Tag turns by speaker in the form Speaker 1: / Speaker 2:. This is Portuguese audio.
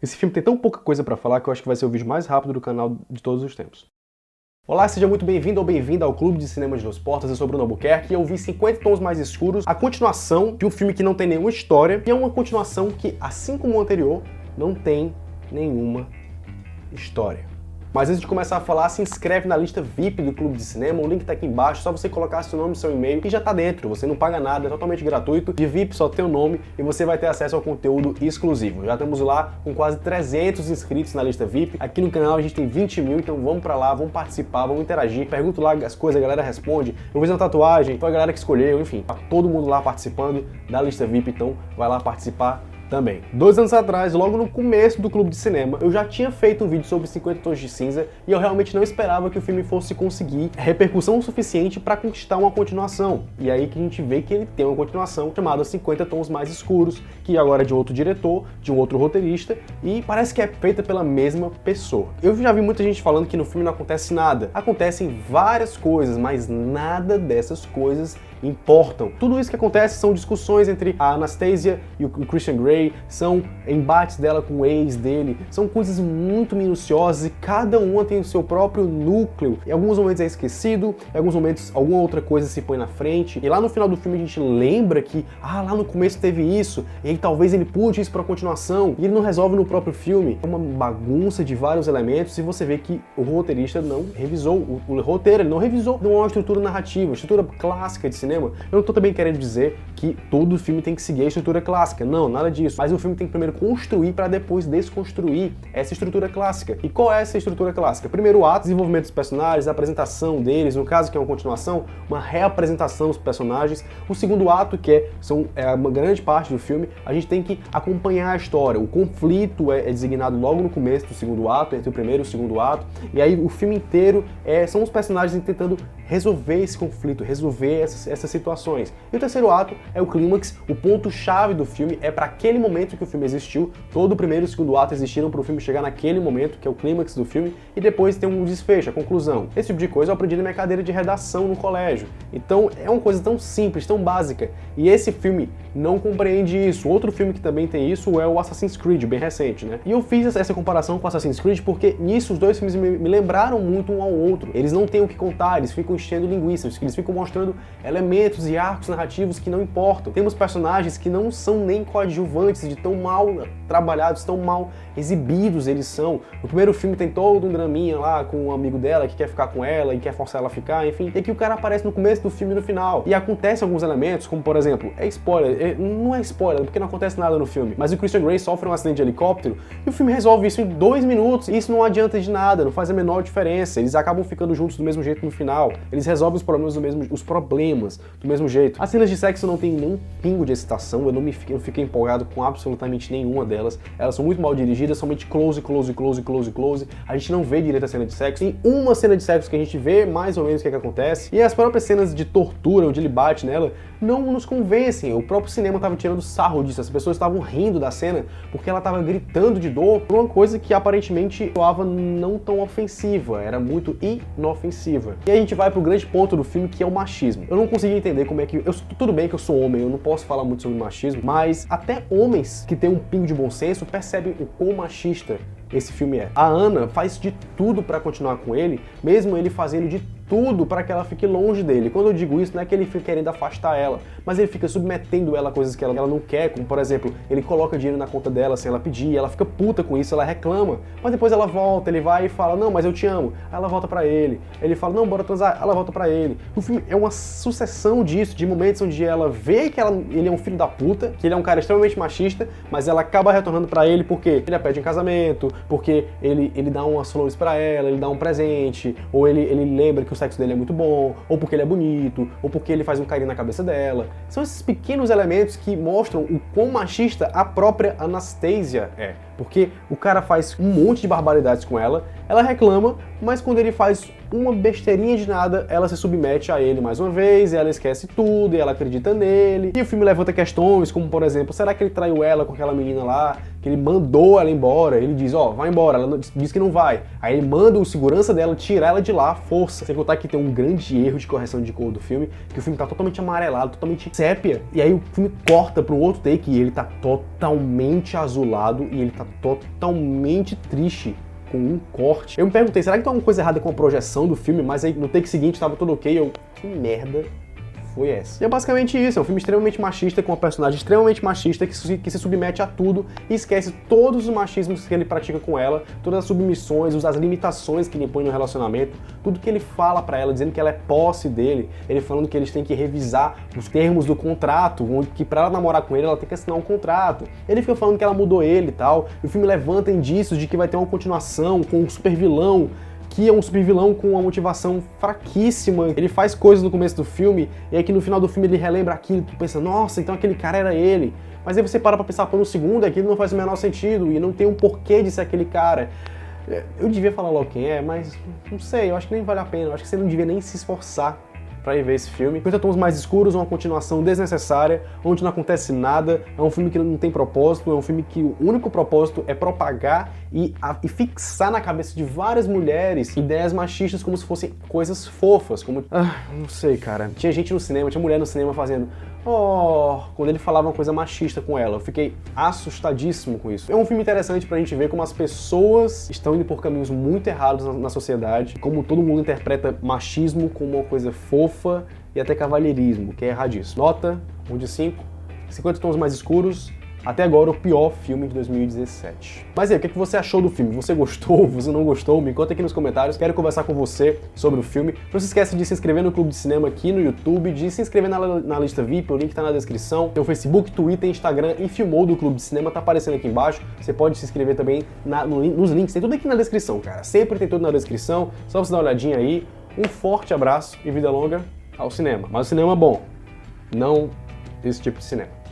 Speaker 1: Esse filme tem tão pouca coisa pra falar que eu acho que vai ser o vídeo mais rápido do canal de todos os tempos. Olá, seja muito bem-vindo ou bem-vinda ao Clube de Cinema de Duas Portas. Eu sou Bruno Albuquerque e eu vi 50 Tons Mais Escuros, a continuação de um filme que não tem nenhuma história, e é uma continuação que, assim como o anterior, não tem nenhuma história. Mas antes de começar a falar, se inscreve na lista VIP do Clube de Cinema, o link tá aqui embaixo, só você colocar seu nome e seu e-mail e já tá dentro, você não paga nada, é totalmente gratuito, de VIP só tem o nome e você vai ter acesso ao conteúdo exclusivo. Já estamos lá com quase 300 inscritos na lista VIP, aqui no canal a gente tem 20 mil, então vamos pra lá, vamos participar, vamos interagir, pergunto lá as coisas, a galera responde, eu fiz uma tatuagem, foi a galera que escolheu, enfim, tá todo mundo lá participando da lista VIP, então vai lá participar também. 2 anos atrás, logo no começo do Clube de Cinema, eu já tinha feito um vídeo sobre 50 Tons de Cinza e eu realmente não esperava que o filme fosse conseguir repercussão suficiente para conquistar uma continuação. E aí que a gente vê que ele tem uma continuação chamada 50 Tons Mais Escuros, que agora é de outro diretor, de um outro roteirista, e parece que é feita pela mesma pessoa. Eu já vi muita gente falando que no filme não acontece nada. Acontecem várias coisas, mas nada dessas coisas importam. Tudo isso que acontece são discussões entre a Anastasia e o Christian Grey, são embates dela com o ex dele, são coisas muito minuciosas e cada uma tem o seu próprio núcleo. Em alguns momentos é esquecido, em alguns momentos alguma outra coisa se põe na frente, e lá no final do filme a gente lembra que, lá no começo teve isso, e aí talvez ele puxe isso pra continuação, e ele não resolve no próprio filme. É uma bagunça de vários elementos e você vê que o roteirista não revisou o roteiro, ele não revisou uma estrutura narrativa, uma estrutura clássica de cinema. Eu não tô também querendo dizer que todo filme tem que seguir a estrutura clássica, não, nada disso. Mas o filme tem que primeiro construir para depois desconstruir essa estrutura clássica. E qual é essa estrutura clássica? Primeiro o ato, desenvolvimento dos personagens, a apresentação deles, no caso que é uma continuação, uma reapresentação dos personagens. O segundo ato, que é uma grande parte do filme, a gente tem que acompanhar a história. O conflito é designado logo no começo do segundo ato, entre o primeiro e o segundo ato. E aí o filme inteiro são os personagens tentando resolver esse conflito, resolver essas situações. E o terceiro ato é o clímax, o ponto-chave do filme, é para aquele momento que o filme existiu, todo o primeiro e o segundo ato existiram para o filme chegar naquele momento, que é o clímax do filme, e depois tem um desfecho, a conclusão. Esse tipo de coisa eu aprendi na minha cadeira de redação no colégio. Então é uma coisa tão simples, tão básica, e esse filme não compreende isso. Outro filme que também tem isso é o Assassin's Creed, bem recente, né? E eu fiz essa comparação com o Assassin's Creed porque nisso os dois filmes me lembraram muito um ao outro. Eles não têm o que contar, eles ficam enchendo linguiça, eles ficam mostrando elementos e arcos narrativos que não importam. Temos personagens que não são nem coadjuvantes, de tão mal trabalhados, tão mal exibidos eles são. No primeiro filme tem todo um draminha lá com um amigo dela que quer ficar com ela e quer forçar ela a ficar, enfim. E aqui o cara aparece no começo do filme e no final. E acontecem alguns elementos, como por exemplo, não é spoiler, porque não acontece nada no filme, mas o Christian Grey sofre um acidente de helicóptero e o filme resolve isso em 2 minutos. E isso não adianta de nada, não faz a menor diferença. Eles acabam ficando juntos do mesmo jeito no final. Eles resolvem os problemas do mesmo jeito. As cenas de sexo não tem nenhum pingo de excitação, eu não fiquei empolgado com absolutamente nenhuma delas. Elas são muito mal dirigidas, somente close. A gente não vê direito a cena de sexo. Tem uma cena de sexo que a gente vê mais ou menos o que acontece. E as próprias cenas de tortura, onde ele bate nela, não nos convencem. O próprio cinema estava tirando sarro disso. As pessoas estavam rindo da cena porque ela estava gritando de dor por uma coisa que aparentemente soava não tão ofensiva, era muito inofensiva. E aí a gente vai pro grande ponto do filme, que é o machismo. Eu não consegui entender como é que... Tudo bem que eu sou homem, eu não posso falar muito sobre machismo, mas até homens que têm um pingo de bom senso percebem o quão machista esse filme é. A Ana faz de tudo para continuar com ele, mesmo ele fazendo de tudo para que ela fique longe dele. Quando eu digo isso, não é que ele fica querendo afastar ela, mas ele fica submetendo ela a coisas que ela não quer, como por exemplo, ele coloca dinheiro na conta dela sem ela pedir, ela fica puta com isso, ela reclama, mas depois ela volta, ele vai e fala, não, mas eu te amo, aí ela volta pra ele, ele fala, não, bora transar, ela volta pra ele. O filme é uma sucessão disso, de momentos onde ela vê que ele é um filho da puta, que ele é um cara extremamente machista, mas ela acaba retornando pra ele porque ele a pede em casamento, porque ele dá umas flores pra ela, ele dá um presente, ou ele lembra que o sexo dele é muito bom, ou porque ele é bonito, ou porque ele faz um carinho na cabeça dela. São esses pequenos elementos que mostram o quão machista a própria Anastasia é. Porque o cara faz um monte de barbaridades com ela, ela reclama, mas quando ele faz uma besteirinha de nada, ela se submete a ele mais uma vez, e ela esquece tudo, e ela acredita nele. E o filme levanta questões, como por exemplo, será que ele traiu ela com aquela menina lá, que ele mandou ela embora? Ele diz, ó, vai embora, ela diz que não vai. Aí ele manda o segurança dela tirar ela de lá à força. Sem contar que tem um grande erro de correção de cor do filme, que o filme tá totalmente amarelado, totalmente sépia, e aí o filme corta para um outro take e ele tá totalmente azulado e ele tá totalmente triste com um corte. Eu me perguntei, será que tem alguma coisa errada com a projeção do filme? Mas aí no take seguinte tava tudo ok, eu, que merda foi essa? E é basicamente isso, é um filme extremamente machista, com uma personagem extremamente machista que se submete a tudo e esquece todos os machismos que ele pratica com ela, todas as submissões, as limitações que ele impõe no relacionamento, tudo que ele fala pra ela, dizendo que ela é posse dele, ele falando que eles têm que revisar os termos do contrato, que pra ela namorar com ele, ela tem que assinar um contrato. Ele fica falando que ela mudou ele e tal, e o filme levanta indícios de que vai ter uma continuação com um super vilão, que é um supervilão com uma motivação fraquíssima. Ele faz coisas no começo do filme, e aí que no final do filme ele relembra aquilo, tu pensa, nossa, então aquele cara era ele. Mas aí você para pra pensar por um segundo, aquilo não faz o menor sentido, e não tem um porquê de ser aquele cara. Eu devia falar logo quem é, mas não sei, eu acho que nem vale a pena, eu acho que você não devia nem se esforçar pra ir ver esse filme. 50 Tons Mais Escuros é uma continuação desnecessária, onde não acontece nada, é um filme que não tem propósito, é um filme que o único propósito é propagar e fixar na cabeça de várias mulheres ideias machistas como se fossem coisas fofas, como... não sei, cara. Tinha gente no cinema, tinha mulher no cinema fazendo... Oh, quando ele falava uma coisa machista com ela, eu fiquei assustadíssimo com isso. É um filme interessante pra gente ver como as pessoas estão indo por caminhos muito errados na sociedade, como todo mundo interpreta machismo como uma coisa fofa e até cavalheirismo, que é erradíssimo. Nota 1 de 5, 50 Tons Mais Escuros. Até agora, o pior filme de 2017. Mas aí, o que você achou do filme? Você gostou? Você não gostou? Me conta aqui nos comentários. Quero conversar com você sobre o filme. Não se esqueça de se inscrever no Clube de Cinema aqui no YouTube, de se inscrever na lista VIP, o link tá na descrição. Tem o Facebook, Twitter, Instagram e Filmou do Clube de Cinema, tá aparecendo aqui embaixo. Você pode se inscrever também nos links, tem tudo aqui na descrição, cara. Sempre tem tudo na descrição, só você dar uma olhadinha aí. Um forte abraço e vida longa ao cinema. Mas o cinema é bom, não esse tipo de cinema.